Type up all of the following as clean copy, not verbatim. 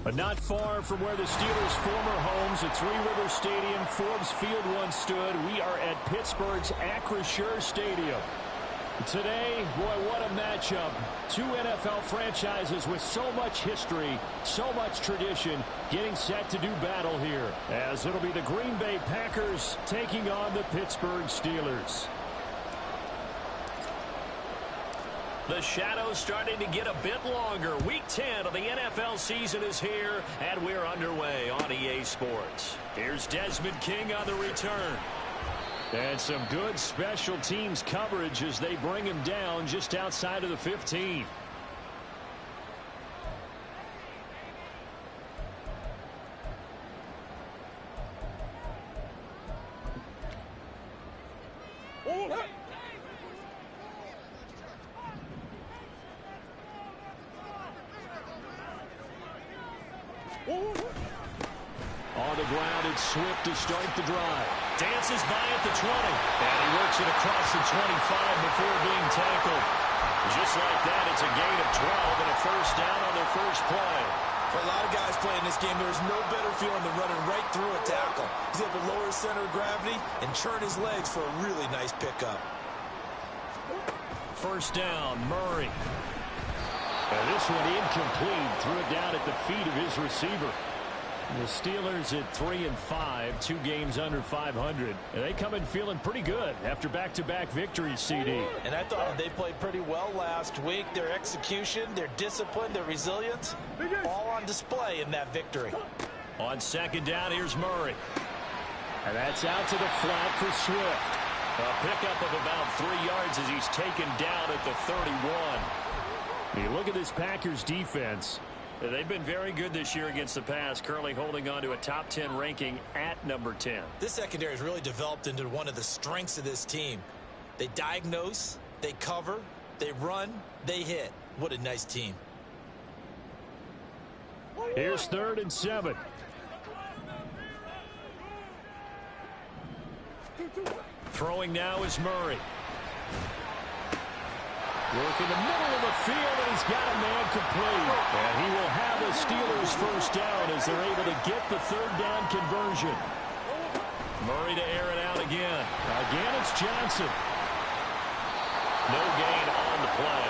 But not far from where the Steelers' former homes at Three River Stadium, Forbes Field once stood, we are at Pittsburgh's Acrisure Stadium. Today, boy, what a matchup. Two NFL franchises with so much history, so much tradition, getting set to do battle here, as it'll be the Green Bay Packers taking on the Pittsburgh Steelers. The shadow's starting to get a bit longer. Week 10 of the NFL season is here, and we're underway on EA Sports. Here's Desmond King on the return. And some good special teams coverage as they bring him down just outside of the 15. On the ground, it's Swift to start the drive. Dances by at the 20. And he works it across the 25 before being tackled. Just like that, it's a gain of 12 and a first down on their first play. For a lot of guys playing this game, there's no better feeling than running right through a tackle. He's able to lower his center of gravity and churn his legs for a really nice pickup. First down, Murray. And this one incomplete. Threw it down at the feet of his receiver. The Steelers at 3-5, 2 games under 500. And they come in feeling pretty good after back-to-back victories, CD. And I thought they played pretty well last week. Their execution, their discipline, their resilience, all on display in that victory. On second down, here's Murray. And that's out to the flat for Swift. A pickup of about 3 yards as he's taken down at the 31. You look at this Packers defense. They've been very good this year against the pass, currently holding on to a top 10 ranking at number 10. This secondary has really developed into one of the strengths of this team. They diagnose, they cover, they run, they hit. What a nice team. Here's 3rd and 7. Throwing now is Murray. Work in the middle of the field, and he's got a man complete. And he will have a Steelers first down as they're able to get the 3rd down conversion. Murray to air it out again. Again, it's Johnson. No gain on the play,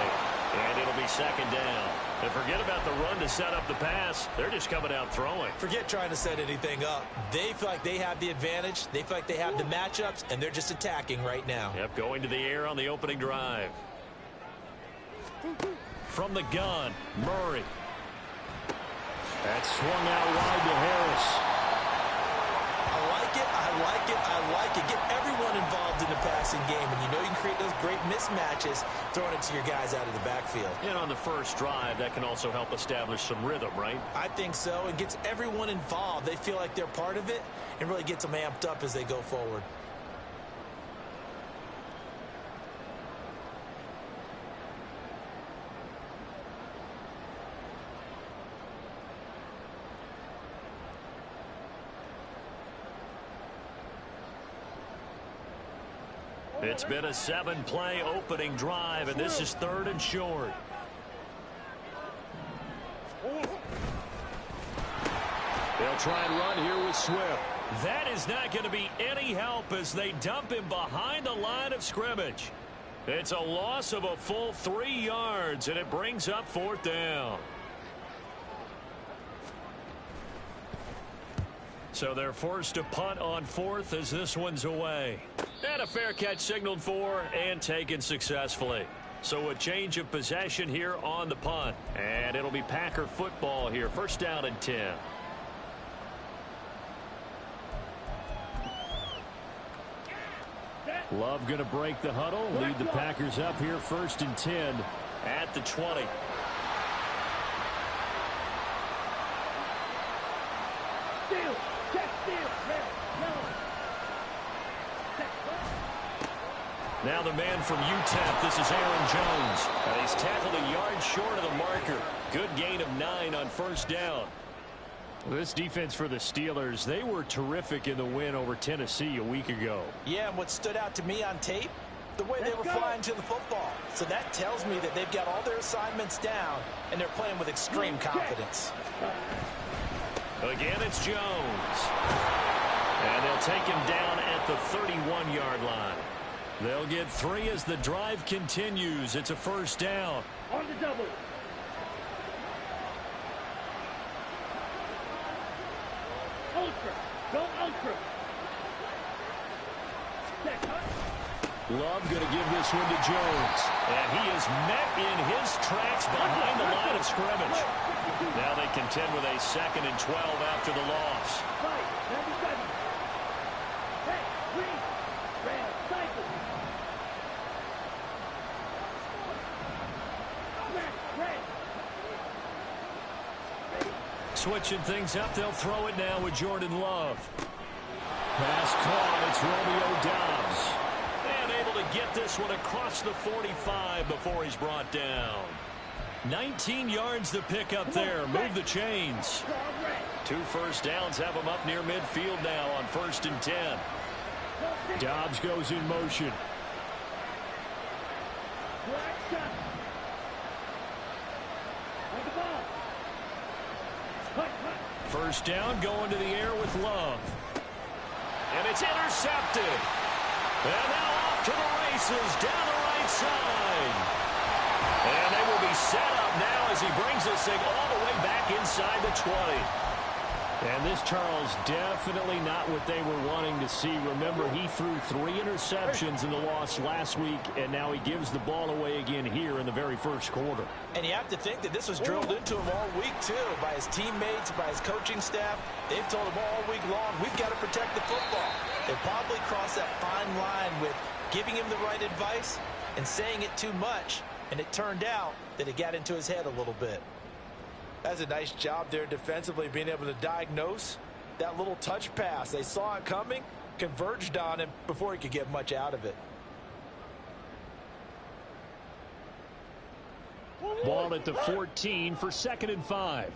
and it'll be second down. And forget about the run to set up the pass. They're just coming out throwing. Forget trying to set anything up. They feel like they have the advantage. They feel like they have the matchups, and they're just attacking right now. Yep, going to the air on the opening drive. From the gun, Murray. That's swung out wide to Harris. I like it, I like it, I like it. Get everyone involved in the passing game, and you know you can create those great mismatches throwing it to your guys out of the backfield. And on the first drive, that can also help establish some rhythm, right? I think so. It gets everyone involved. They feel like they're part of it and really gets them amped up as they go forward. It's been a 7-play opening drive, and this is 3rd and short. They'll try and run here with Swift. That is not going to be any help as they dump him behind the line of scrimmage. It's a loss of a full 3 yards, and it brings up 4th down. So they're forced to punt on 4th as this one's away. And a fair catch signaled for and taken successfully. So a change of possession here on the punt. And it'll be Packer football here. First down and 10. Love going to break the huddle. Lead the Packers up here 1st and 10 at the 20. Now the man from UTEP, this is Aaron Jones. And he's tackled a yard short of the marker. Good gain of 9 on first down. This defense for the Steelers, they were terrific in the win over Tennessee a week ago. Yeah, and what stood out to me on tape, the way they were flying to the football. So that tells me that they've got all their assignments down, and they're playing with extreme confidence. Again, it's Jones. And they'll take him down at the 31-yard line. They'll get 3 as the drive continues. It's a first down. On the double. Ultra. Go ultra. Love going to give this one to Jones. And he is met in his tracks behind the line of scrimmage. Now they contend with a 2nd and 12 after the loss. Switching things up, they'll throw it now with Jordan Love. Pass caught, it's Romeo Doubs. And able to get this one across the 45 before he's brought down. 19 yards to pick up there. Move the chains. 2 first downs have him up near midfield now on 1st and 10. Doubs goes in motion. First down, going to the air with Love. And it's intercepted. And now off to the races down the right side. And they will be set up now as he brings this thing all the way back inside the 20. And this, Charles, definitely not what they were wanting to see. Remember, he threw 3 interceptions in the loss last week, and now he gives the ball away again here in the very first quarter. And you have to think that this was drilled into him all week, too, by his teammates, by his coaching staff. They've told him all week long, we've got to protect the football. They probably crossed that fine line with giving him the right advice and saying it too much. And it turned out that it got into his head a little bit. That's a nice job there defensively, being able to diagnose that little touch pass. They saw it coming, converged on him before he could get much out of it. Ball at the 14 for 2nd and 5.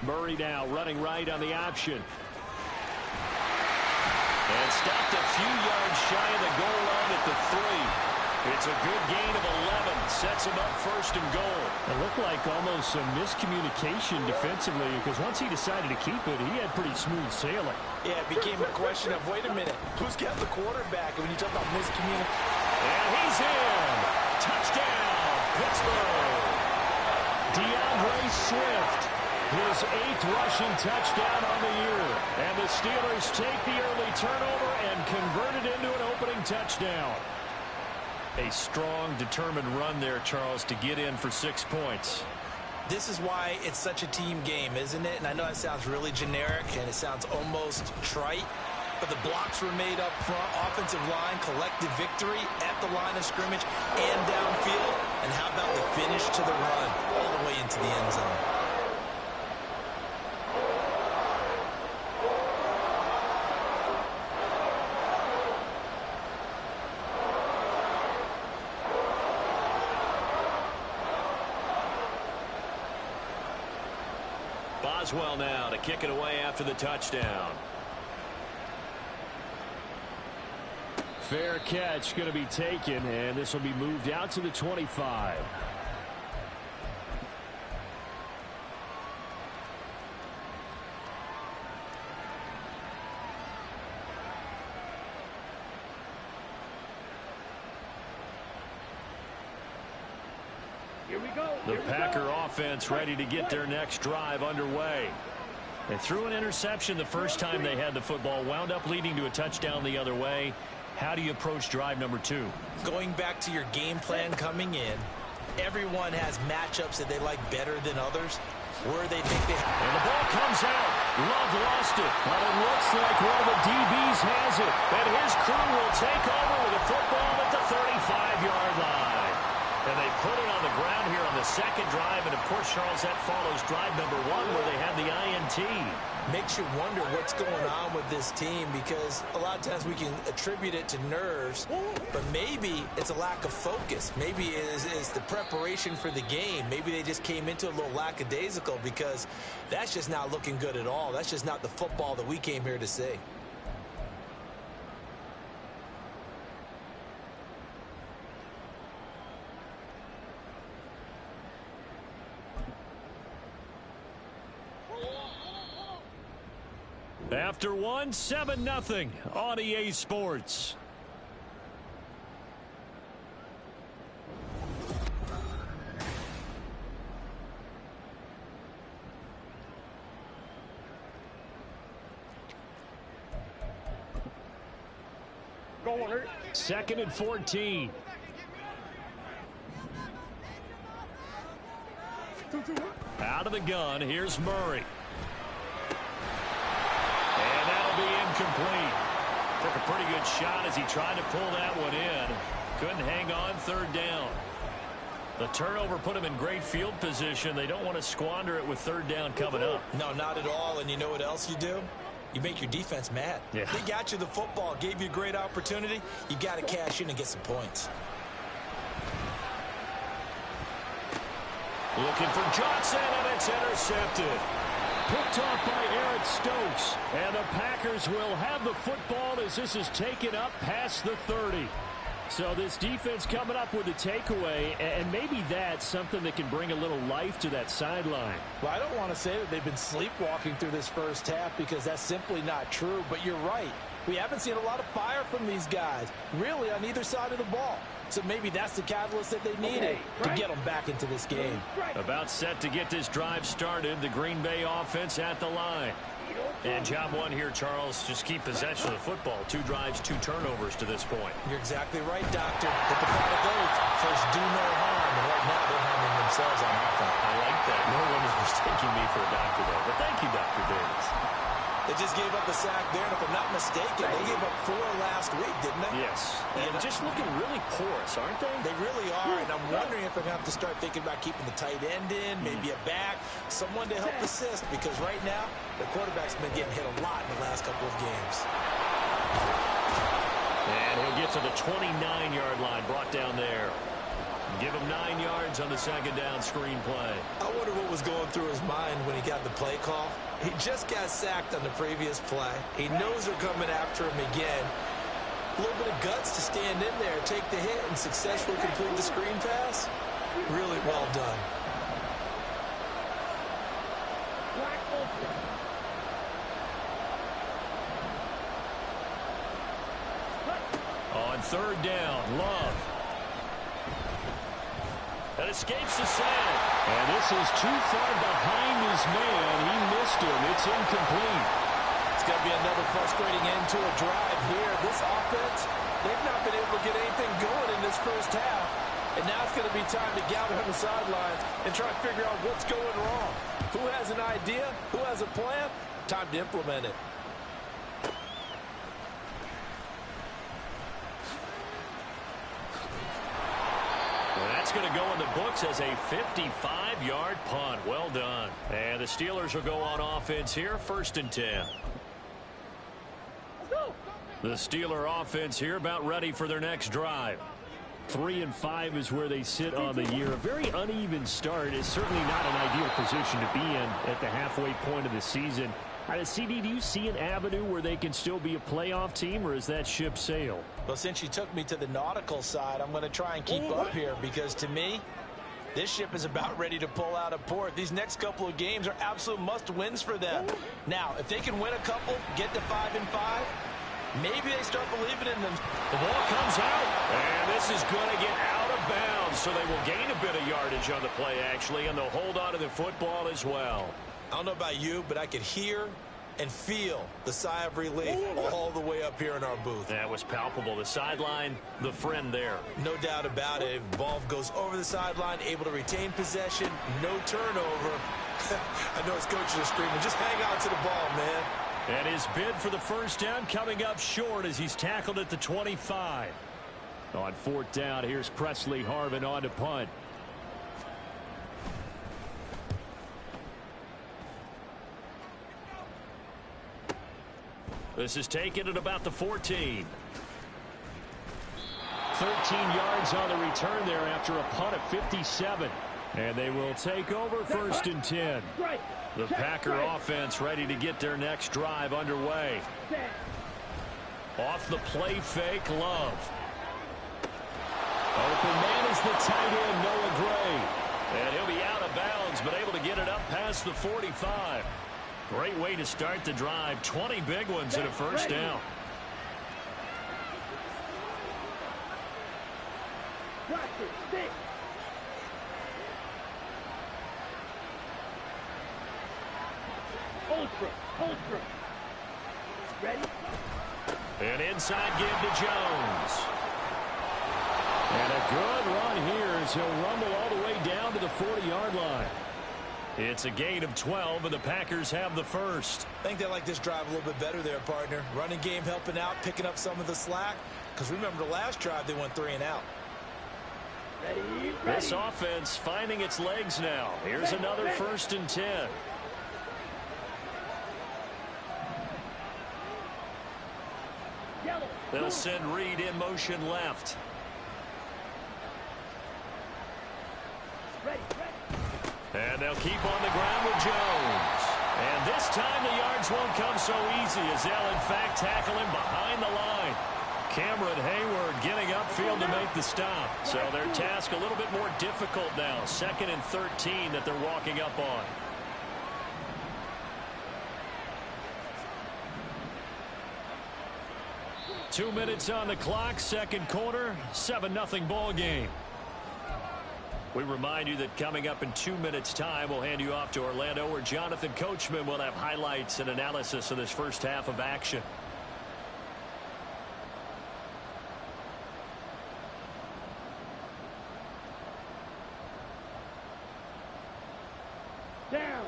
Murray now running right on the option. And stopped a few yards shy of the goal line at the 3. It's a good gain of 11. Sets him up 1st and goal. It looked like almost some miscommunication defensively, because once he decided to keep it, he had pretty smooth sailing. Yeah, it became a question of, wait a minute, who's got the quarterback? And when you talk about miscommunication. And he's in. Touchdown, Pittsburgh. DeAndre Swift, his 8th rushing touchdown on the year. And the Steelers take the early turnover and convert it into an opening touchdown. A strong, determined run there, Charles, to get in for 6 points. This is why it's such a team game, isn't it? And I know it sounds really generic and it sounds almost trite, but the blocks were made up front, offensive line, collective victory at the line of scrimmage and downfield. And how about the finish to the run all the way into the end zone? Boswell now to kick it away after the touchdown. Fair catch going to be taken, and this will be moved out to the 25. The Packer offense ready to get their next drive underway. They threw an interception the first time they had the football, wound up leading to a touchdown the other way. How do you approach drive number 2? Going back to your game plan coming in, everyone has matchups that they like better than others, where they think they... And the ball comes out. Love lost it. But it looks like one of the DBs has it. And his crew will take over with a football at the 35-yard line. And they put it on the ground here on the 2nd drive. And, of course, Charles, that follows drive number 1 where they had the INT. Makes you wonder what's going on with this team, because a lot of times we can attribute it to nerves, but maybe it's a lack of focus. Maybe it's the preparation for the game. Maybe they just came into a little lackadaisical, because that's just not looking good at all. That's just not the football that we came here to see. After one, 7-0 on EA Sports. Second and 14. Out of the gun, here's Murray. And that'll be incomplete. Took a pretty good shot as he tried to pull that one in. Couldn't hang on, third down. The turnover put him in great field position. They don't want to squander it with third down coming up. No, not at all. And you know what else you do? You make your defense mad. Yeah. They got you the football, gave you a great opportunity. You got to cash in and get some points. Looking for Johnson, and it's intercepted. Picked off by Eric Stokes. And the Packers will have the football as this is taken up past the 30. So this defense coming up with a takeaway, and maybe that's something that can bring a little life to that sideline. Well, I don't want to say that they've been sleepwalking through this first half because that's simply not true, but you're right. We haven't seen a lot of fire from these guys, really, on either side of the ball. So maybe that's the catalyst that they needed to get them back into this game. About set to get this drive started, the Green Bay offense at the line. And job one here, Charles, just keep possession of the football. 2 drives, 2 turnovers to this point. You're exactly right, Doctor. Hippocratic oath. First, do no harm. And right now, they're harming themselves on offense. I like that. No one is mistaking me for a doctor, though. But thank you, Dr. Davis. They just gave up a sack there, and if I'm not mistaken, they gave up 4 last week, didn't they? Yes. And just looking really porous, aren't they? They really are, and I'm wondering if I'm going to have to start thinking about keeping the tight end in, maybe a back, someone to help assist, because right now, the quarterback's been getting hit a lot in the last couple of games. And he'll get to the 29-yard line, brought down there. Give him 9 yards on the second down screen play. I wonder what was going through his mind when he got the play call. He just got sacked on the previous play. He knows they're coming after him again. A little bit of guts to stand in there, take the hit, and successfully complete the screen pass. Really well done. On third down, Love. That escapes the sack. And this is too far behind his man. He missed him. It's incomplete. It's going to be another frustrating end to a drive here. This offense, they've not been able to get anything going in this first half. And now it's going to be time to gather on the sidelines and try to figure out what's going wrong. Who has an idea? Who has a plan? Time to implement it. That's going to go in the books as a 55-yard punt. Well done. And the Steelers will go on offense here, 1st and 10. The Steeler offense here about ready for their next drive. 3-5 is where they sit on the year. A very uneven start is certainly not an ideal position to be in at the halfway point of the season. CD, do you see an avenue where they can still be a playoff team, or is that ship sailed? Well, since you took me to the nautical side, I'm going to try and keep up here because, to me, this ship is about ready to pull out of port. These next couple of games are absolute must-wins for them. Now, if they can win a couple, get to 5-5, maybe they start believing in them. The ball comes out, and this is going to get out of bounds, so they will gain a bit of yardage on the play, actually, and they'll hold on to the football as well. I don't know about you, but I could hear and feel the sigh of relief all the way up here in our booth. That was palpable. The sideline, the friend there. No doubt about it. If the ball goes over the sideline, able to retain possession, no turnover. I know his coaches are screaming, just hang on to the ball, man. And his bid for the first down coming up short as he's tackled at the 25. On 4th down, here's Presley Harvin on to punt. This is taken at about the 14. 13 yards on the return there after a punt of 57. And they will take over 1st and 10. The Packer offense ready to get their next drive underway. Off the play fake, Love. Open man is the tight end, Noah Gray. And he'll be out of bounds, but able to get it up past the 45. Great way to start the drive. 20 big ones and a first down. Roger, 6. Holstrom. Ready? An inside give to Jones. And a good run here as he'll rumble all the way down to the 40-yard line. It's a gain of 12, and the Packers have the first. I think they like this drive a little bit better there, partner. Running game helping out, picking up some of the slack. Because remember the last drive, they went 3 and out. Ready. This offense finding its legs now. Here's another 1st and 10. Yellow. They'll send Reed in motion left. Ready. And they'll keep on the ground with Jones. And this time the yards won't come so easy as they'll in fact tackle him behind the line. Cameron Hayward getting upfield to make the stop. So their task a little bit more difficult now. 2nd and 13 that they're walking up on. Two minutes on the clock, second quarter, 7-0 ball game. We remind you that coming up in 2 minutes' time, we'll hand you off to Orlando, where Jonathan Coachman will have highlights and analysis of this first half of action. Down.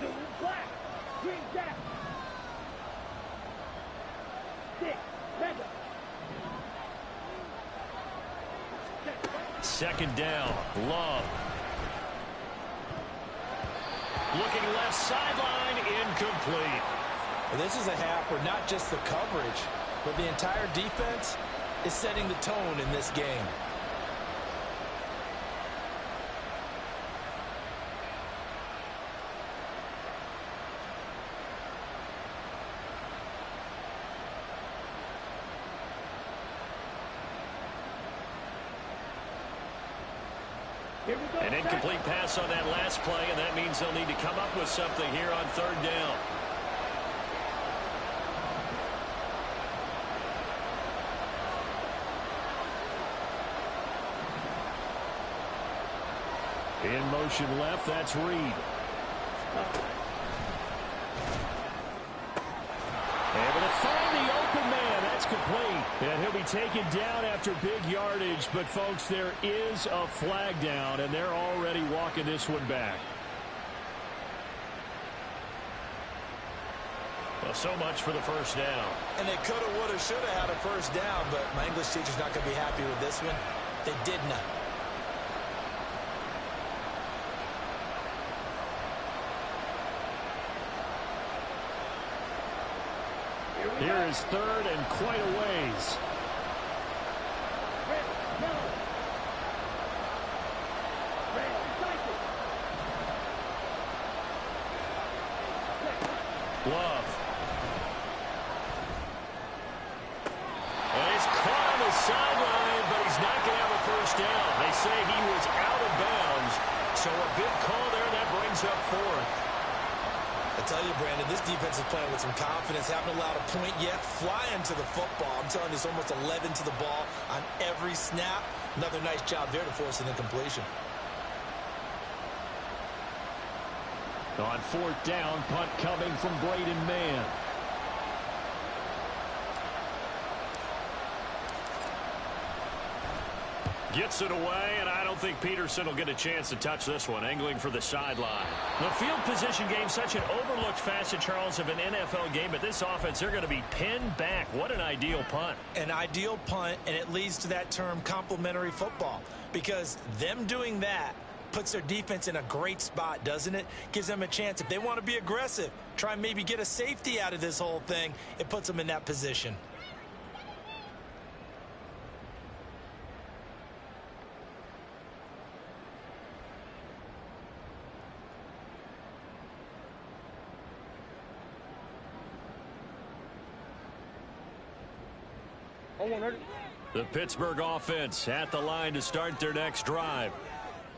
Blue black. Green jack. 6. Mega. 2nd down, Love. Looking left sideline, incomplete. Well, this is a half where not just the coverage, but the entire defense is setting the tone in this game. Here we go. An incomplete pass on that last play, and that means they'll need to come up with something here on 3rd down. In motion left, that's Reed. Able to find the open man. That's complete. And he'll be taken down after big yardage. But, folks, there is a flag down, and they're already walking this one back. Well, so much for the first down. And they coulda, woulda, shoulda had a first down, but my English teacher's not going to be happy with this one. They did not. Here is 3rd and quite a ways. Red, yellow. Red, cycle. Love. And he's caught on the sideline, but he's not going to have a first down. They say he was out of bounds, so a big call there. That brings up 4th. I tell you, Brandon, this defense is playing with some confidence. Haven't allowed a point yet. Flying to the football. I'm telling you, it's almost 11 to the ball on every snap. Another nice job there to force an incompletion. On 4th down, punt coming from Braden Mann. Gets it away, and I don't think Peterson will get a chance to touch this one, angling for the sideline. The field position game, such an overlooked facet, Charles, of an NFL game, but this offense, they're going to be pinned back. What an ideal punt. An ideal punt, and it leads to that term complementary football, because them doing that puts their defense in a great spot, doesn't it? Gives them a chance. If they want to be aggressive, try and maybe get a safety out of this whole thing, it puts them in that position. The Pittsburgh offense at the line to start their next drive.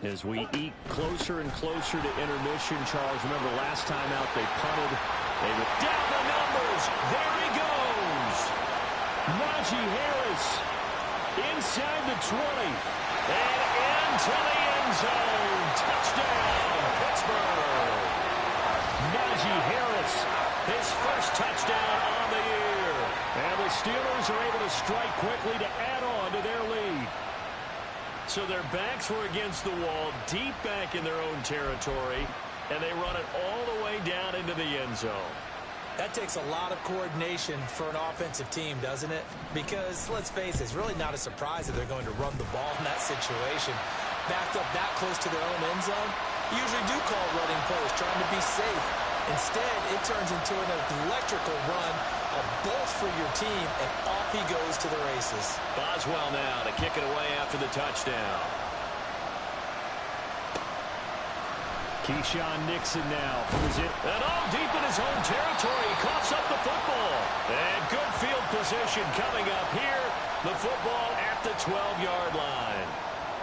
As we eke closer and closer to intermission, Charles, remember last time out they punted. They were down the numbers. There he goes. Najee Harris inside the 20. And into the end zone. Touchdown, Pittsburgh. Najee Harris, his first touchdown on the year. And the Steelers are able to strike quickly to add on to their lead. So their backs were against the wall, deep back in their own territory, and they run it all the way down into the end zone. That takes a lot of coordination for an offensive team, doesn't it? Because, let's face it, it's really not a surprise that they're going to run the ball in that situation. Backed up that close to their own end zone, you usually do call running plays, trying to be safe. Instead, it turns into an electrical run, a bolt for your team, and off he goes to the races. Boswell now to kick it away after the touchdown. Keyshawn Nixon now from his and all deep in his own territory. He coughs up the football. And good field position coming up here. The football at the 12-yard line.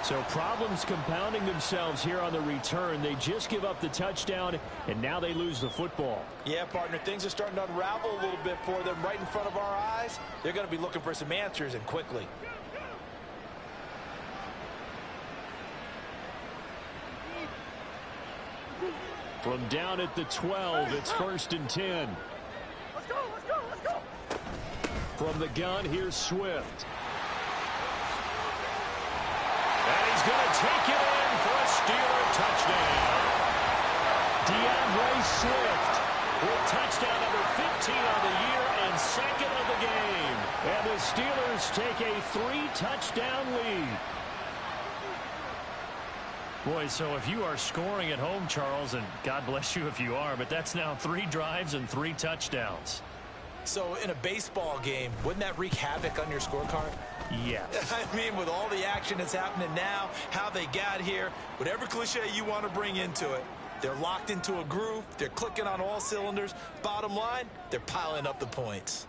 So problems compounding themselves here on the return. They just give up the touchdown, and now they lose the football. Yeah, partner, things are starting to unravel a little bit for them right in front of our eyes. They're going to be looking for some answers, and quickly. From down at the 12, it's 1st and 10. Let's go, let's go, let's go. From the gun, here's Swift. And he's going to take it in for a Steeler touchdown. DeAndre Swift with touchdown number 15 on the year and second of the game. And the Steelers take a 3-touchdown lead. Boy, so if you are scoring at home, Charles, and God bless you if you are, but that's now 3 drives and 3 touchdowns. So in a baseball game, wouldn't that wreak havoc on your scorecard? Yes. I mean, with all the action that's happening now, how they got here, whatever cliche you want to bring into it, they're locked into a groove, they're clicking on all cylinders. Bottom line, they're piling up the points.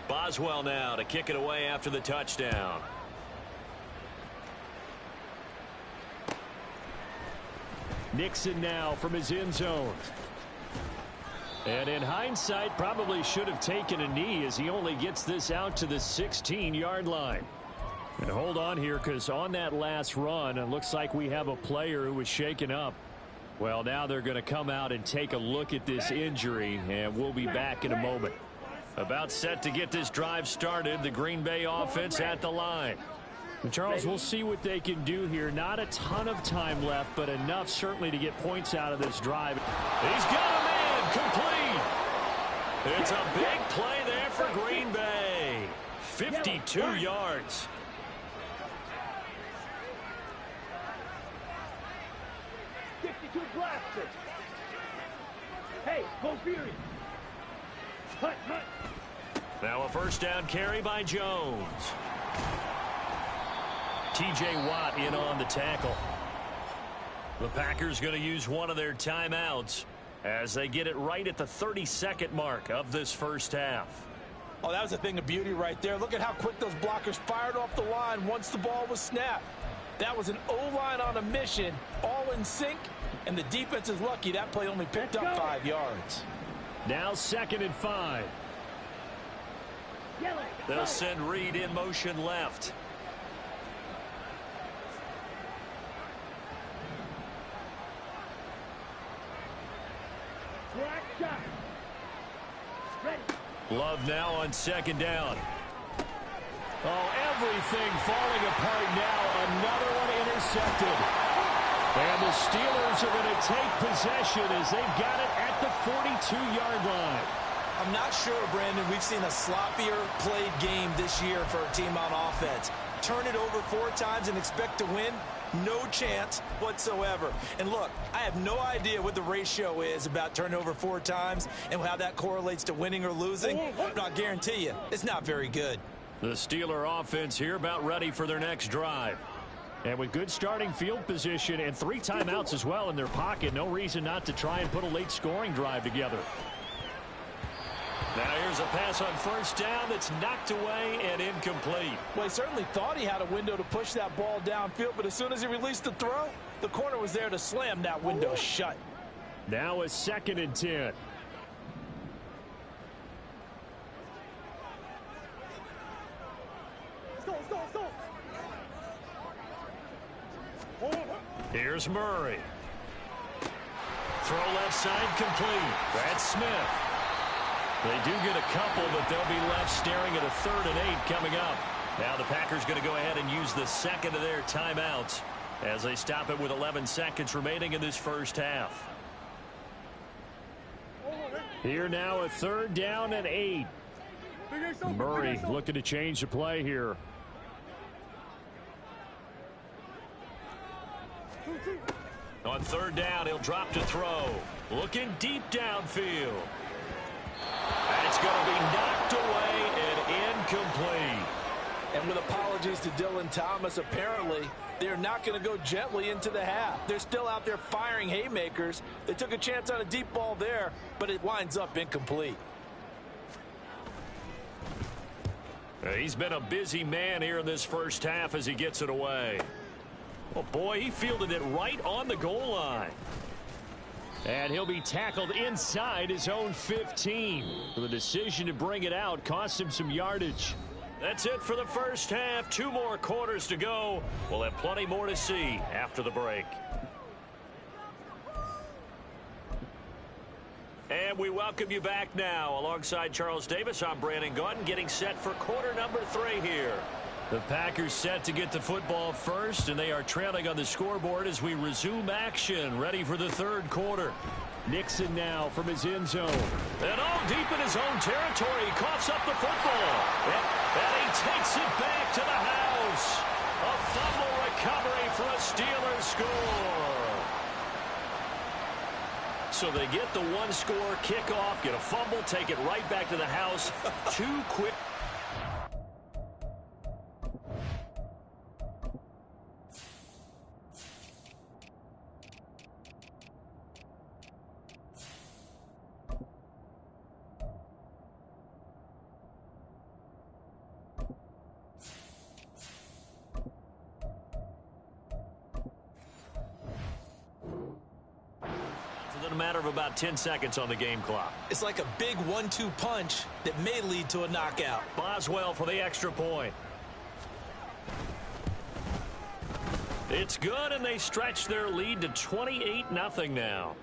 Boswell now to kick it away after the touchdown. Nixon now from his end zone. And in hindsight, probably should have taken a knee as he only gets this out to the 16-yard line. And hold on here, because on that last run, it looks like we have a player who was shaken up. Well, now they're going to come out and take a look at this injury, and we'll be back in a moment. About set to get this drive started, the Green Bay offense at the line. Charles, we'll see what they can do here. Not a ton of time left, but enough certainly to get points out of this drive. He's got a man complete. It's a big play there for Green Bay. 52 yards. Blaster. Hey, go Fury. Hut, hut. Now a first down carry by Jones. T.J. Watt in on the tackle. The Packers going to use one of their timeouts as they get it right at the 32nd mark of this first half. Oh, that was a thing of beauty right there. Look at how quick those blockers fired off the line once the ball was snapped. That was an O-line on a mission, all in sync, and the defense is lucky that play only picked up 5 yards. Now 2nd and 5. They'll send Reed in motion left. Love now on 2nd down. Oh, everything falling apart now. Another one intercepted. And the Steelers are going to take possession as they've got it at the 42-yard line. I'm not sure, Brandon, we've seen a sloppier played game this year for a team on offense. Turn it over 4 times and expect to win. No chance whatsoever. And look, I have no idea what the ratio is about turnover 4 times and how that correlates to winning or losing. But I'll guarantee you, it's not very good. The Steeler offense here about ready for their next drive. And with good starting field position and 3 timeouts as well in their pocket, no reason not to try and put a late scoring drive together. Now here's a pass on first down that's knocked away and incomplete. Well, he certainly thought he had a window to push that ball downfield, but as soon as he released the throw, the corner was there to slam that window shut. Now a 2nd and 10. Let's go, let's go, let's go. Here's Murray. Throw left side complete. That's Smith. They do get a couple, but they'll be left staring at a 3rd and 8 coming up. Now the Packers going to go ahead and use the second of their timeouts as they stop it with 11 seconds remaining in this first half. Here now a 3rd down and 8. Murray looking to change the play here. On 3rd down, he'll drop to throw. Looking deep downfield. And it's going to be knocked away and incomplete. And with apologies to Dylan Thomas, apparently they're not going to go gently into the half. They're still out there firing haymakers. They took a chance on a deep ball there, but it winds up incomplete. He's been a busy man here in this first half as he gets it away. Oh, boy, he fielded it right on the goal line. And he'll be tackled inside his own 15. The decision to bring it out cost him some yardage. That's it for the first half. 2 more quarters to go. We'll have plenty more to see after the break. And we welcome you back now. Alongside Charles Davis, I'm Brandon Gaudin, getting set for quarter number 3 here. The Packers set to get the football first, and they are trailing on the scoreboard as we resume action, ready for the 3rd quarter. Nixon now from his end zone. And all deep in his own territory, he coughs up the football. And he takes it back to the house. A fumble recovery for a Steelers score. So they get the 1-score kickoff, get a fumble, take it right back to the house. 2 quick. A matter of about 10 seconds on the game clock. It's like a big 1-2 punch that may lead to a knockout. Boswell for the extra point. It's good, and they stretch their lead to 28-0 now.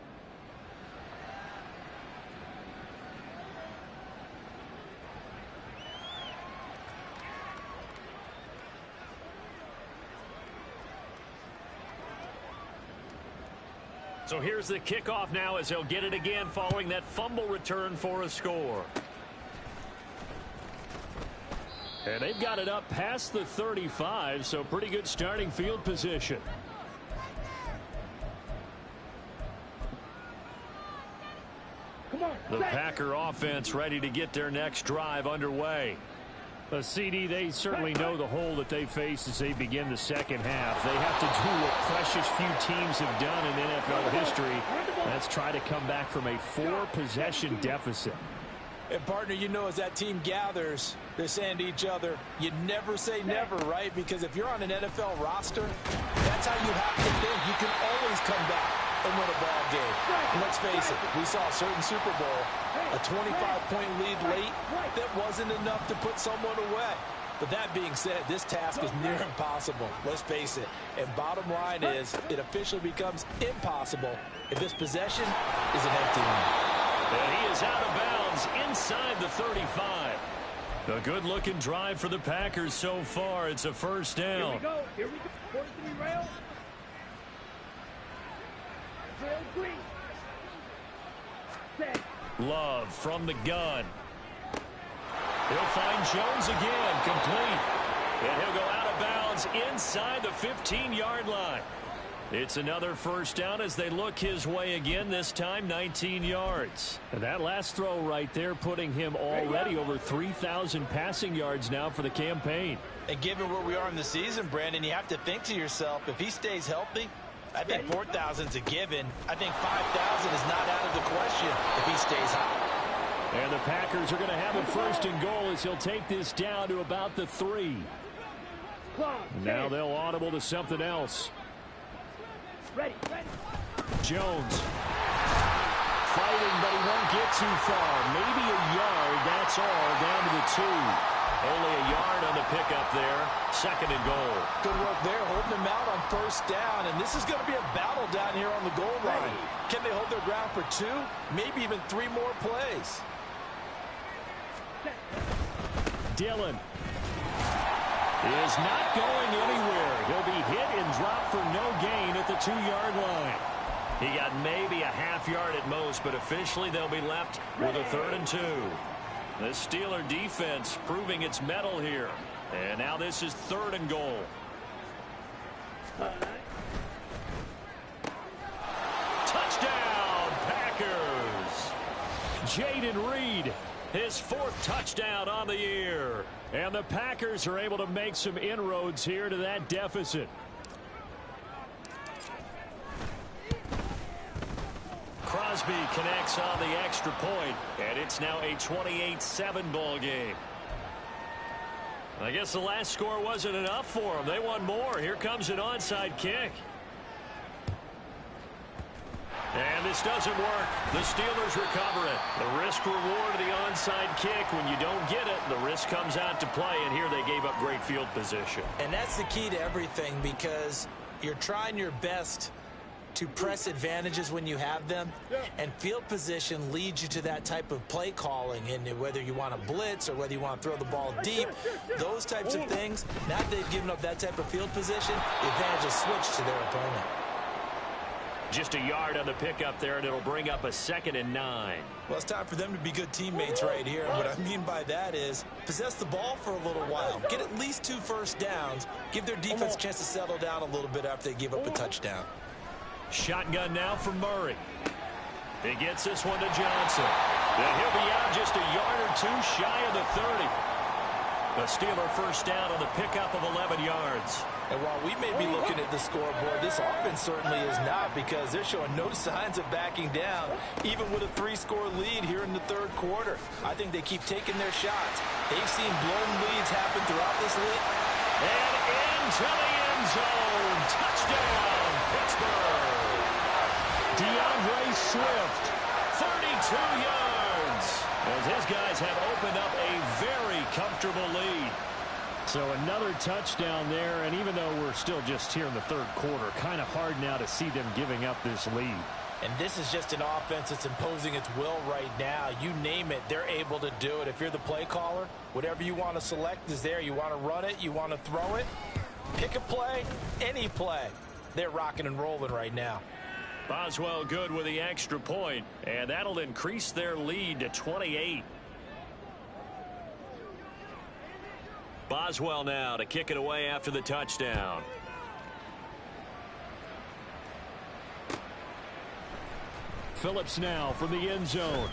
So here's the kickoff now as they'll get it again following that fumble return for a score. And they've got it up past the 35, so pretty good starting field position. The Packer offense ready to get their next drive underway. CD, they certainly know the hole that they face as they begin the second half. They have to do what precious few teams have done in NFL history. That's try to come back from a 4-possession deficit. And, partner, you know, as that team gathers, they're saying to each other, you never say never, right? Because if you're on an NFL roster, that's how you have to think. You can always come back and win a ball game. And let's face it, we saw a certain Super Bowl, a 25-point lead late that wasn't enough to put someone away. But that being said, this task is near impossible. Let's face it. And bottom line is, it officially becomes impossible if this possession is an empty one. And he is out of bounds inside the 35. A good-looking drive for the Packers so far. It's a first down. Here we go. Here we go. Quarter to be rail. Rail green. Set. Love from the gun. He'll find Jones again, complete. And he'll go out of bounds is inside the 15-yard line. It's another first down as they look his way again, this time 19 yards. And that last throw right there putting him already over 3,000 passing yards now for the campaign. And given where we are in the season, Brandon, you have to think to yourself, if he stays healthy, I think 4,000 is a given. I think 5,000 is not out of the question if he stays hot. And the Packers are going to have it first and goal as he'll take this down to about the 3. Now they'll audible to something else. Ready. Jones fighting, but he won't get too far. Maybe a yard, that's all, down to the 2. Only a yard on the pickup there. Second and goal. Good work there, holding him out on first down. And this is going to be a battle down here on the goal line. Can they hold their ground for 2? Maybe even 3 more plays. Dillon is not going anywhere. He'll be hit and dropped for no gain at the 2-yard line. He got maybe a half yard at most, but officially they'll be left with a 3rd and 2. The Steeler defense proving its mettle here. And now this is 3rd and goal. Touchdown, Packers! Jayden Reed, His 4th touchdown on the year. and the Packers are able to make some inroads here to that deficit. Crosby connects on the extra point, and it's now a 28-7 ball game. I guess the last score wasn't enough for them. They want more. Here comes an onside kick. And this doesn't work. The Steelers recover it. The risk reward of the onside kick. When you don't get it, the risk comes out to play, and here they gave up great field position. And that's the key to everything, because you're trying your best to press advantages when you have them, and field position leads you to that type of play calling. And whether you want to blitz or whether you want to throw the ball deep, those types of things, now that they've given up that type of field position, the advantage is switched to their opponent. Just a yard on the pickup there, and it'll bring up a 2nd and 9. Well, it's time for them to be good teammates right here. And what I mean by that is possess the ball for a little while. Get at least 2 first downs. Give their defense a chance to settle down a little bit after they give up a touchdown. Shotgun now for Murray. He gets this one to Johnson. And he'll be out just a yard or 2 shy of the 30. The Steeler first down on the pickup of 11 yards. And while we may be looking at the scoreboard, this offense certainly is not, because they're showing no signs of backing down, even with a 3-score lead here in the 3rd quarter. I think they keep taking their shots. They've seen blown leads happen throughout this league. And into the end zone. Touchdown, Pittsburgh. DeAndre Swift, 32 yards. As his guys have opened up a very comfortable lead. So another touchdown there, and even though we're still just here in the 3rd quarter, kind of hard now to see them giving up this lead. And this is just an offense that's imposing its will right now. You name it, they're able to do it. If you're the play caller, whatever you want to select is there. You want to run it, you want to throw it, pick a play, any play. They're rocking and rolling right now. Boswell good with the extra point, and that'll increase their lead to 28. Boswell now to kick it away after the touchdown. Phillips now from the end zone.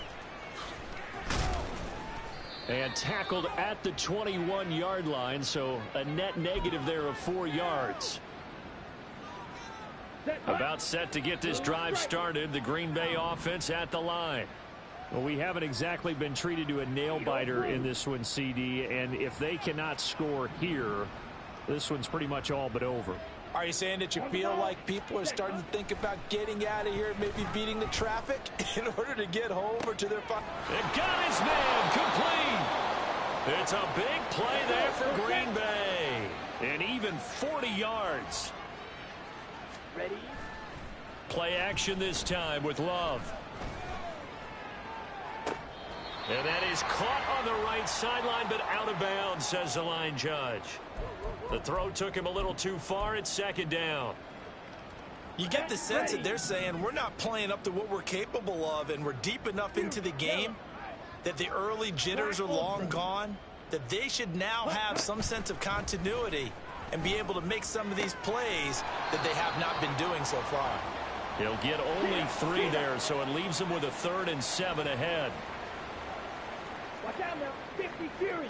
And tackled at the 21-yard line, so a net negative there of 4 yards. About set to get this drive started. The Green Bay offense at the line. Well, we haven't exactly been treated to a nail-biter in this one, CD, and if they cannot score here, this one's pretty much all but over. Are you saying that you feel like people are starting to think about getting out of here, maybe beating the traffic in order to get home or to their fun? It got his man complete. It's a big play there for Green Bay. And even 40 yards. Ready? Play action this time with Love. And that is caught on the right sideline, but out of bounds, says the line judge. The throw took him a little too far. It's 2nd down. You get the sense that they're saying we're not playing up to what we're capable of, and we're deep enough into the game that the early jitters are long gone, that they should now have some sense of continuity and be able to make some of these plays that they have not been doing so far. He'll get only 3 there, so it leaves him with a 3rd and 7 ahead. Watch out now. 50 Fury.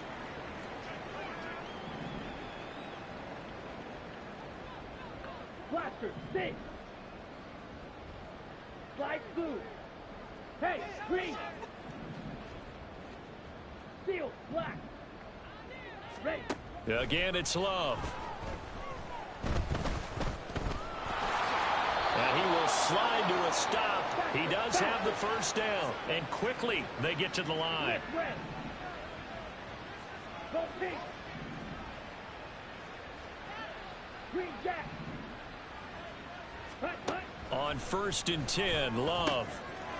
Blaster, 6. Slide blue. Hey, green. Steel, black. Ready. Again, it's Love. And he will slide to a stop. He does have the first down. And quickly, they get to the line. Red. Go pink. Green jack. Hut, hut. On 1st and 10, Love.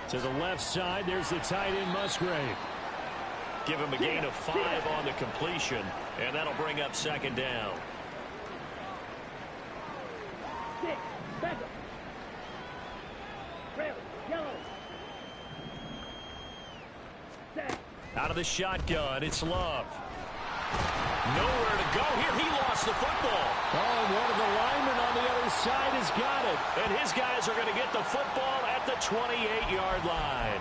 To the left side, there's the tight end, Musgrave. Give him a gain of 5 on the completion, and that'll bring up 2nd down. 6. Back up. Red. Yellow. 7. Out of the shotgun, it's Love. Nowhere to go here. He lost the football. Oh, and one of the linemen on the other side has got it. And his guys are going to get the football at the 28-yard line.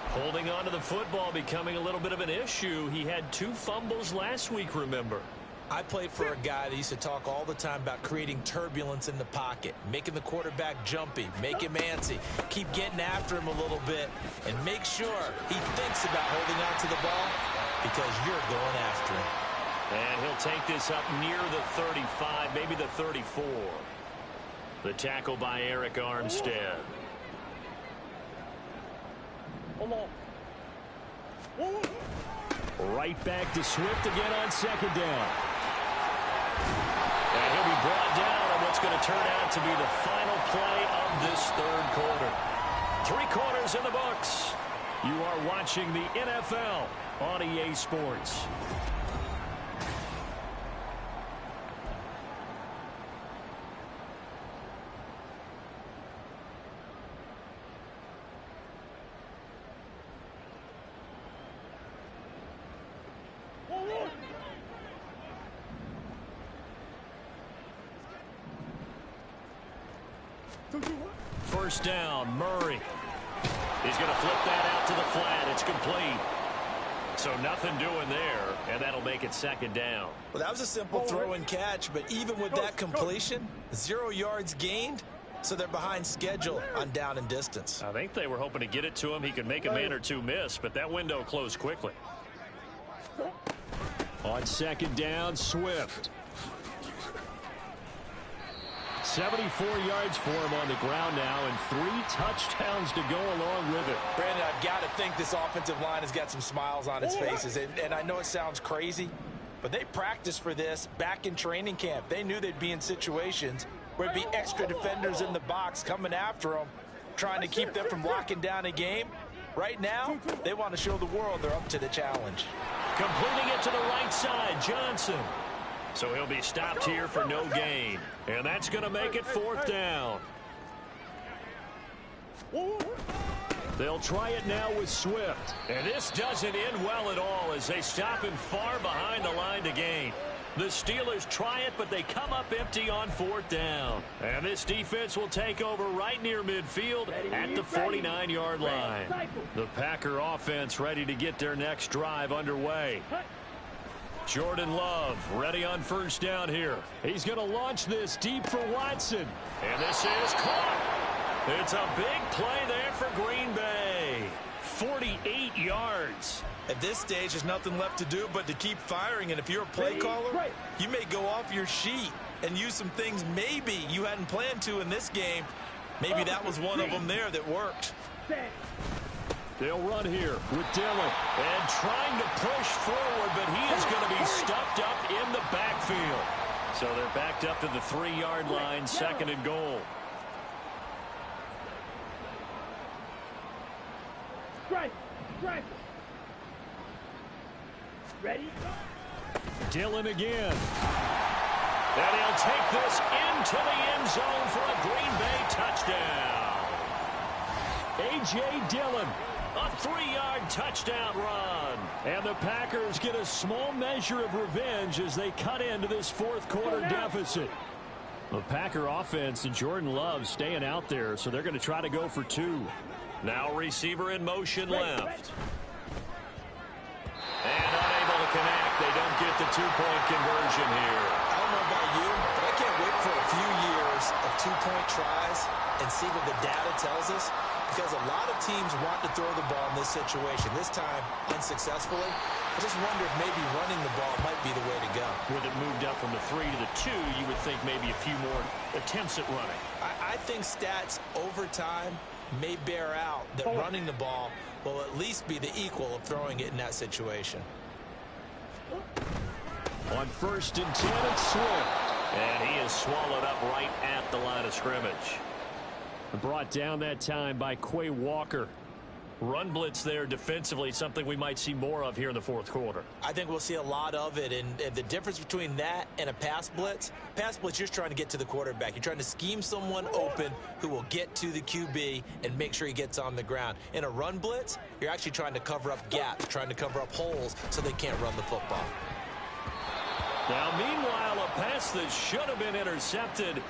Holding on to the football becoming a little bit of an issue. He had 2 fumbles last week, remember. I played for a guy that used to talk all the time about creating turbulence in the pocket, making the quarterback jumpy, make him antsy, keep getting after him a little bit, and make sure he thinks about holding on to the ball because you're going after him. And he'll take this up near the 35, maybe the 34. The tackle by Eric Armstead. Right back to Swift again on 2nd down. And he'll be brought down on what's going to turn out to be the final play of this 3rd quarter. 3 quarters in the books. You are watching the NFL on EA Sports. First down, Murray. He's going to flip that out to the flat. It's complete. So nothing doing there, and that'll make it 2nd down. Well, that was a simple throw and catch, but even with that completion, 0 yards gained, so they're behind schedule on down and distance. I think they were hoping to get it to him. He could make a man or 2 miss, but that window closed quickly. On 2nd down, Swift. 74 yards for him on the ground now, and 3 touchdowns to go along with it. Brandon, I've got to think this offensive line has got some smiles on its faces, and I know it sounds crazy, but they practiced for this back in training camp. They knew they'd be in situations where it'd be extra defenders in the box coming after them, trying to keep them from locking down a game. Right now, they want to show the world they're up to the challenge. Completing it to the right side, Johnson. So he'll be stopped here for no gain. And that's going to make it 4th down. They'll try it now with Swift. And this doesn't end well at all as they stop him far behind the line to gain. The Steelers try it, but they come up empty on 4th down. And this defense will take over right near midfield at the 49-yard line. The Packer offense ready to get their next drive underway. Jordan Love ready on 1st down here. He's going to launch this deep for Watson. And this is caught. It's a big play there for Green Bay. 48 yards. At this stage, there's nothing left to do but to keep firing. And if you're a play caller, you may go off your sheet and use some things maybe you hadn't planned to in this game. Maybe that was one of them there that worked. They'll run here with Dillon. And trying to push forward, but he is going to be stuffed up in the backfield. So they're backed up to the 3-yard line, 2nd and goal. Strike. Ready? Dillon again. And he'll take this into the end zone for a Green Bay touchdown. A.J. Dillon A 3-yard touchdown run. And the Packers get a small measure of revenge as they cut into this fourth quarter deficit. The Packer offense and Jordan Love staying out there, so they're going to try to go for 2. Now receiver in motion left. And unable to connect. They don't get the 2-point conversion here. I don't know about you, but I can't wait for a few years of 2-point tries and see what the data tells us. Because a lot of teams want to throw the ball in this situation. This time, unsuccessfully. I just wonder if maybe running the ball might be the way to go. With it moved up from the 3 to the 2, you would think maybe a few more attempts at running. I think stats over time may bear out that running the ball will at least be the equal of throwing it in that situation. On 1st and 10, it's Swift. And he is swallowed up right at the line of scrimmage. Brought down that time by Quay Walker. Run blitz there defensively, something we might see more of here in the fourth quarter. I think we'll see a lot of it, and the difference between that and a pass blitz, you're just trying to get to the quarterback. You're trying to scheme someone open who will get to the QB and make sure he gets on the ground. In a run blitz, you're actually trying to cover up gaps, trying to cover up holes so they can't run the football. Now, meanwhile, a pass that should have been intercepted.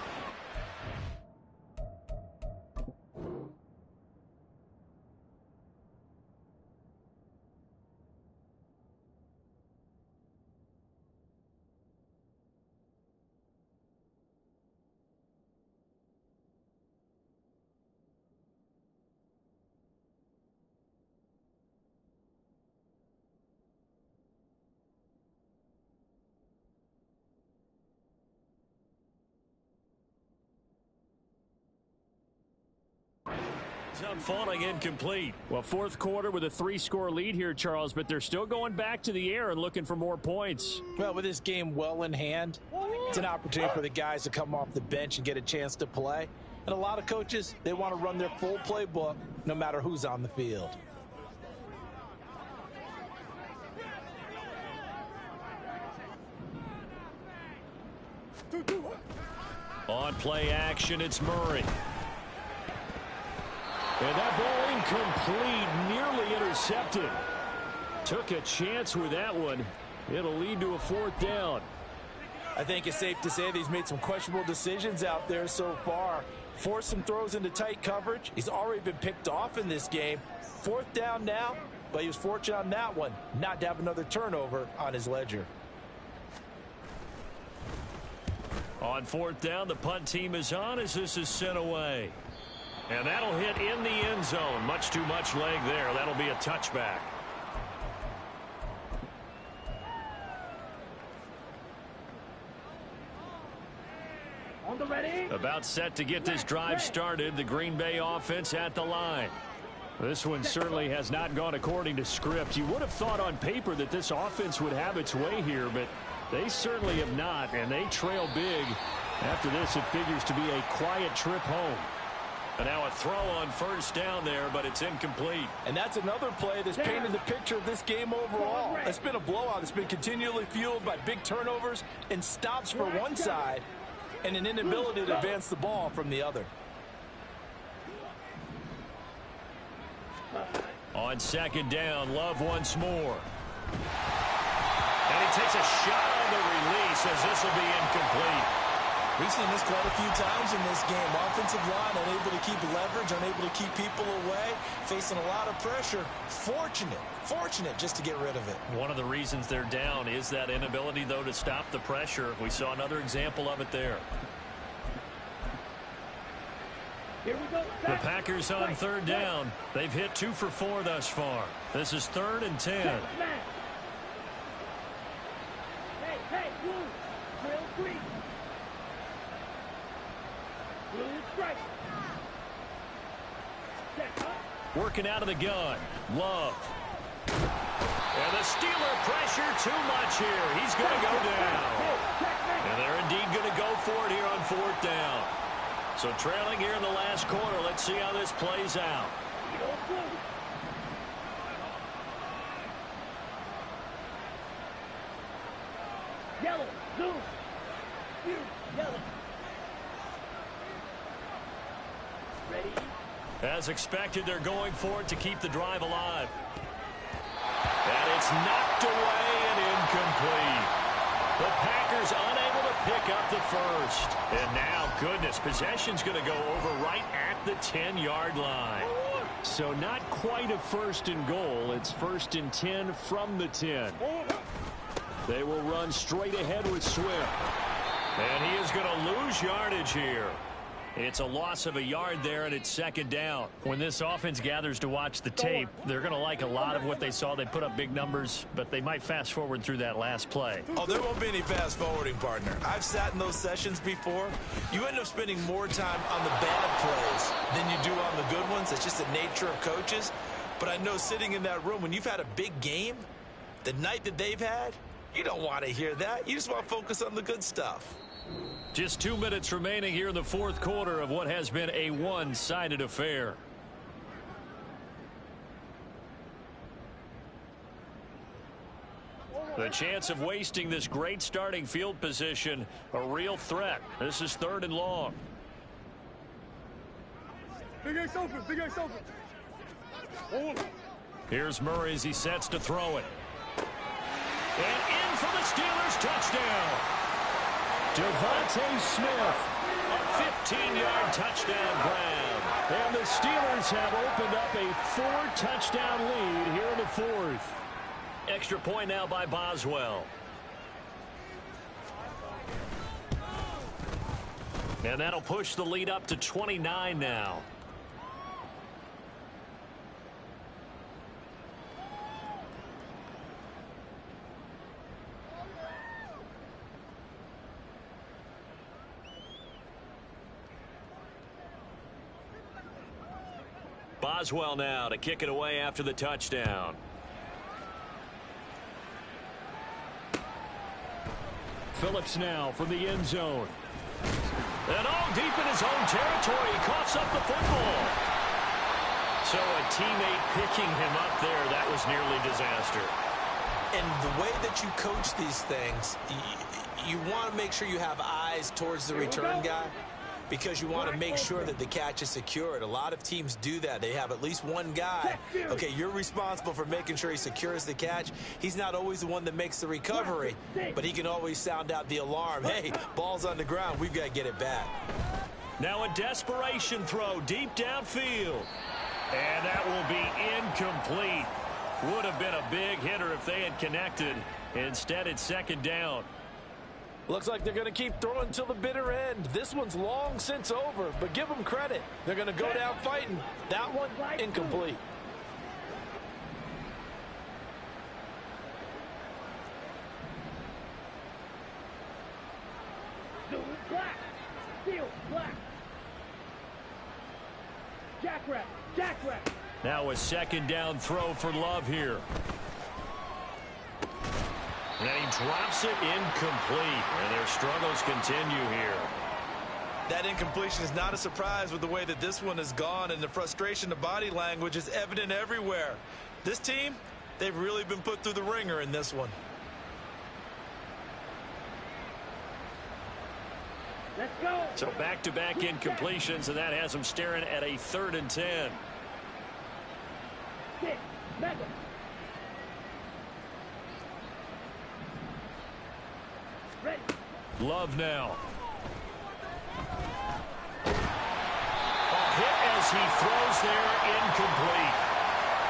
Up falling incomplete. Well, fourth quarter with a 3-score lead here, Charles, but they're still going back to the air and looking for more points. Well, with this game well in hand, it's an opportunity for the guys to come off the bench and get a chance to play. And a lot of coaches, they want to run their full playbook no matter who's on the field. On play action, it's Murray. And that ball incomplete, nearly intercepted. Took a chance with that one. It'll lead to a 4th down. I think it's safe to say that he's made some questionable decisions out there so far. Forced some throws into tight coverage. He's already been picked off in this game. 4th down now, but he was fortunate on that one not to have another turnover on his ledger. On 4th down, the punt team is on as this is sent away. And that'll hit in the end zone. Much too much leg there. That'll be a touchback. On the ready. About set to get this drive started. The Green Bay offense at the line. This one certainly has not gone according to script. You would have thought on paper that this offense would have its way here, but they certainly have not, and they trail big. After this, it figures to be a quiet trip home. And now a throw on 1st down there, but it's incomplete. And that's another play that's painted the picture of this game overall. It's been a blowout. It's been continually fueled by big turnovers and stops for one side and an inability to advance the ball from the other. On 2nd down, Love once more. And he takes a shot on the release as this will be incomplete. We've seen this quite a few times in this game. Offensive line unable to keep leverage, unable to keep people away, facing a lot of pressure. Fortunate just to get rid of it. One of the reasons they're down is that inability, though, to stop the pressure. We saw another example of it there. Here we go. The Packers on 3rd down. They've hit 2 for 4 thus far. This is 3rd and 10. Hey, blue. Drill 3. Blue strike. Set up. Working out of the gun. Love. And the Steeler pressure too much here. He's going to go down. And they're indeed going to go for it here on 4th down. So trailing here in the last quarter. Let's see how this plays out. Yellow, blue, blue, yellow. Ready? As expected, they're going for it to keep the drive alive. And it's knocked away and incomplete. The Packers unable to pick up the first. And now, goodness, possession's going to go over right at the 10-yard line. So not quite a first and goal. It's first and 10 from the 10. They will run straight ahead with Swift. And he is going to lose yardage here. It's a loss of a yard there, and it's second down. When this offense gathers to watch the tape, they're going to like a lot of what they saw. They put up big numbers, but they might fast forward through that last play. Oh, there won't be any fast forwarding, partner. I've sat in those sessions before. You end up spending more time on the bad plays than you do on the good ones. It's just the nature of coaches. But I know sitting in that room, when you've had a big game, the night that they've had, you don't want to hear that. You just want to focus on the good stuff. Just 2 minutes remaining here in the fourth quarter of what has been a one-sided affair. The chance of wasting this great starting field position, a real threat. This is third and long. Big Ace open, Big Ace open. Hold. Here's Murray as he sets to throw it. And in for the Steelers touchdown. Devontae Smith. A 15-yard touchdown grab. And the Steelers have opened up a 4-touchdown lead here in the fourth. Extra point now by Boswell. And that'll push the lead up to 29 now. Boswell now to kick it away after the touchdown. Phillips now from the end zone. And all deep in his own territory, he coughs up the football. So a teammate picking him up there, that was nearly disaster. And the way that you coach these things, you want to make sure you have eyes towards the return guy, because you want to make sure that the catch is secured. A lot of teams do that. They have at least one guy. Okay, you're responsible for making sure he secures the catch. He's not always the one that makes the recovery, but he can always sound out the alarm. Hey, ball's on the ground. We've got to get it back. Now a desperation throw deep downfield. And that will be incomplete. Would have been a big hitter if they had connected. Instead, it's second down. Looks like they're going to keep throwing till the bitter end. This one's long since over, but give them credit. They're going to go down fighting. That one, incomplete. Black. Steel. Black. Jackrabbit. Jackrabbit. Now a second down throw for Love here. And he drops it incomplete. And their struggles continue here. That incompletion is not a surprise with the way that this one has gone, and the frustration, the body language is evident everywhere. This team, they've really been put through the ringer in this one. Let's go. So back-to-back incompletions, and that has them staring at a 3rd and 10. 6. Mega. Ready. Love now. A hit as he throws there, incomplete.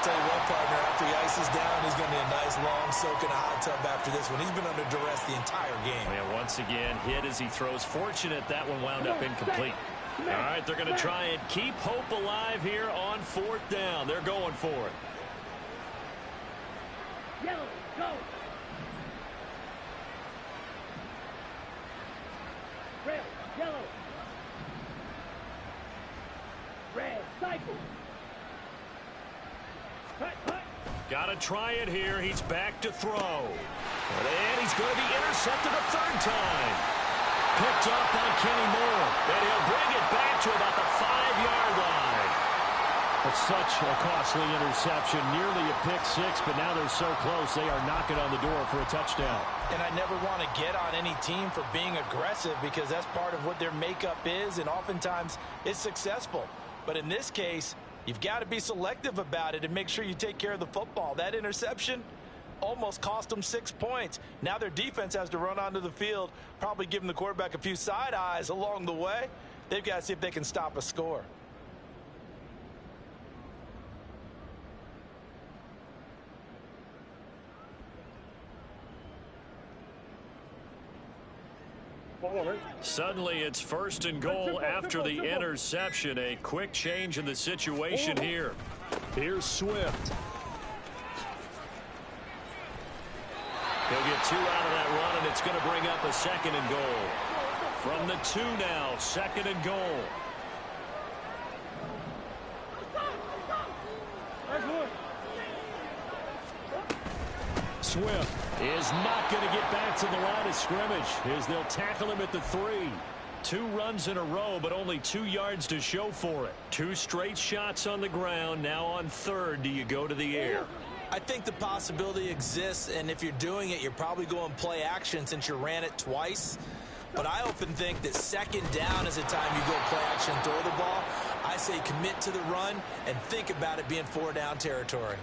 Tell you what, partner, after he ices down, he's going to be a nice long soak in a hot tub after this one. He's been under duress the entire game. And once again, hit as he throws. Fortunate that one wound up incomplete. All right, they're going to try and keep hope alive here on 4th down. They're going for it. Yellow. Go. Red. Yellow. Red. Cycle. Hut, hut. Got to try it here. He's back to throw. And he's going to be intercepted a 3rd time. Picked up by Kenny Moore. And he'll bring it back to about the 5-yard line. It's such a costly interception. Nearly a pick six, but now they're so close they are knocking on the door for a touchdown. And I never want to get on any team for being aggressive, because that's part of what their makeup is, and oftentimes it's successful. But in this case, you've got to be selective about it and make sure you take care of the football. That interception almost cost them 6 points. Now their defense has to run onto the field, probably giving the quarterback a few side eyes along the way. They've got to see if they can stop a score. Suddenly it's 1st and goal after the interception. A quick change in the situation here. Here's Swift. He'll get 2 out of that run, and it's going to bring up a 2nd and goal. From the 2 now, 2nd and goal. Swift is not going to get back to the line of scrimmage as they'll tackle him at the 3. 2 runs in a row, but only 2 yards to show for it. 2 straight shots on the ground. Now on 3rd, do you go to the air? I think the possibility exists, and if you're doing it, you're probably going play action since you ran it twice. But I often think that 2nd down is the time you go play action and throw the ball. I say commit to the run and think about it being 4-down territory.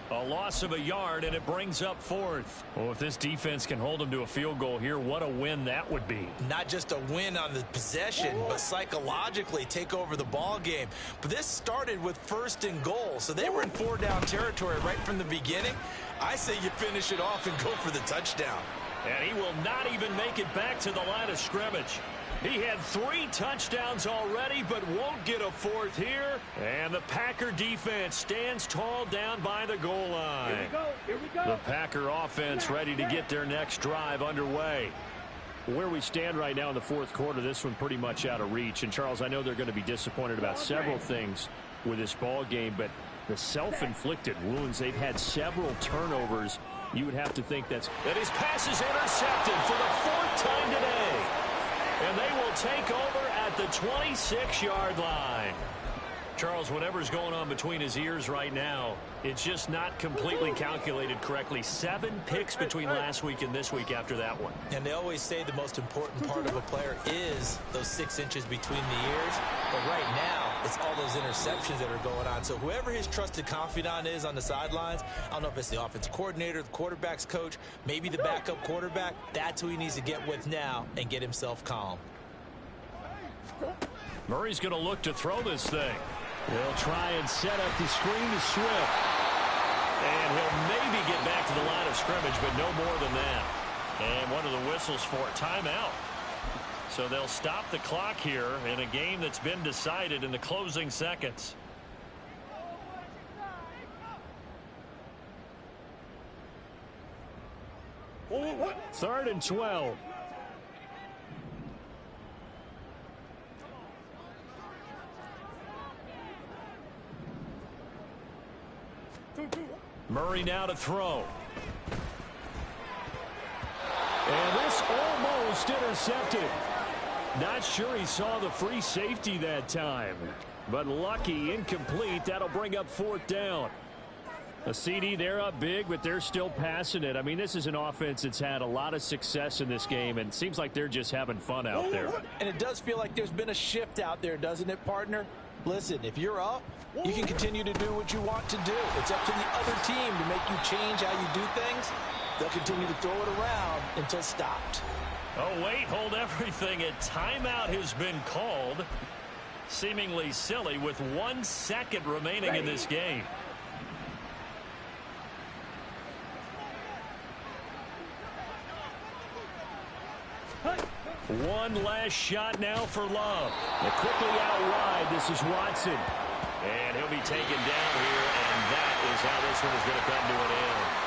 A loss of a yard, and it brings up 4th. Well, if this defense can hold them to a field goal here, what a win that would be. Not just a win on the possession, but psychologically take over the ball game. But this started with 1st and goal, so they were in 4-down territory right from the beginning. I say you finish it off and go for the touchdown. And he will not even make it back to the line of scrimmage. He had 3 touchdowns already, but won't get a 4th here. And the Packer defense stands tall down by the goal line. Here we go. Here we go. The Packer offense ready to get their next drive underway. Where we stand right now in the 4th quarter, this one pretty much out of reach. And, Charles, I know they're going to be disappointed about several things with this ball game, but the self-inflicted wounds, they've had several turnovers. You would have to think that's... And his pass is intercepted for the 4th time today. And they will take over at the 26-yard line. Charles, whatever's going on between his ears right now, it's just not completely calculated correctly. 7 picks between last week and this week after that one. And they always say the most important part of a player is those 6 inches between the ears. But right now, it's all those interceptions that are going on. So whoever his trusted confidant is on the sidelines, I don't know if it's the offensive coordinator, the quarterback's coach, maybe the backup quarterback, that's who he needs to get with now and get himself calm. Murray's going to look to throw this thing. They'll try and set up the screen to Swift. And he'll maybe get back to the line of scrimmage, but no more than that. And one of the whistles for a timeout. So they'll stop the clock here in a game that's been decided in the closing seconds. Third and 12. Murray now to throw. And this almost intercepted. Not sure he saw the free safety that time. But lucky, incomplete. That'll bring up 4th down. A CD, they're up big, but they're still passing it. I mean, this is an offense that's had a lot of success in this game, and it seems like they're just having fun out there. And it does feel like there's been a shift out there, doesn't it, partner? Listen, if you're up, you can continue to do what you want to do. It's up to the other team to make you change how you do things. They'll continue to throw it around until stopped. Oh, wait, hold everything. A timeout has been called. Seemingly silly with 1 second remaining in this game. One last shot now for Love. And quickly out wide, this is Watson. And he'll be taken down here, and that is how this one is going to come to an end.